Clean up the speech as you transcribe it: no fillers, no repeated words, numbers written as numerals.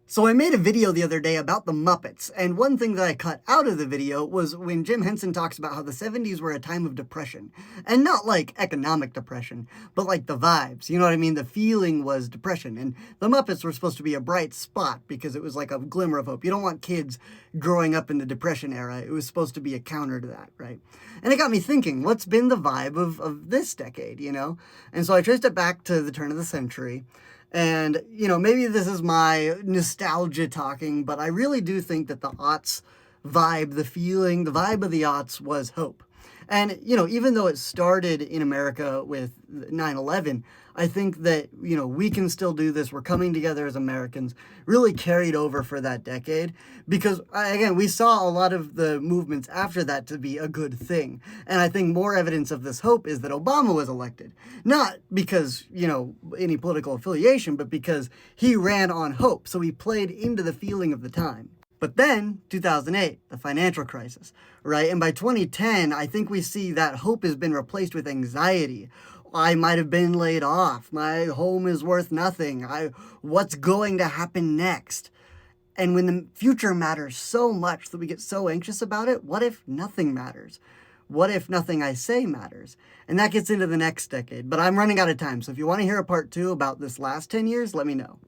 So I made a video the other day about the Muppets, and one thing that I cut out of the video was when Jim Henson talks about how the 70s were a time of depression. And not like economic depression, but like the vibes. You know what I mean? The feeling was depression. And the Muppets were supposed to be a bright spot because it was like a glimmer of hope. You don't want kids growing up in the Depression era. It was supposed to be a counter to that, right? And it got me thinking, what's been the vibe of this decade, you know? And so I traced it back to the turn of the century. And, maybe this is my nostalgia talking, but I really do think that the aughts vibe, the feeling, the vibe of the aughts was hope. And, even though it started in America with 9/11, I think that, we can still do this. We're coming together as Americans, really carried over for that decade. Because, again, we saw a lot of the movements after that to be a good thing. And I think more evidence of this hope is that Obama was elected. Not because, any political affiliation, but because he ran on hope. So he played into the feeling of the time. But then, 2008, the financial crisis, right? And by 2010, I think we see that hope has been replaced with anxiety. I might have been laid off. My home is worth nothing. What's going to happen next? And when the future matters so much that we get so anxious about it, what if nothing matters? What if nothing I say matters? And that gets into the next decade. But I'm running out of time, so if you want to hear a part 2 about this last 10 years, let me know.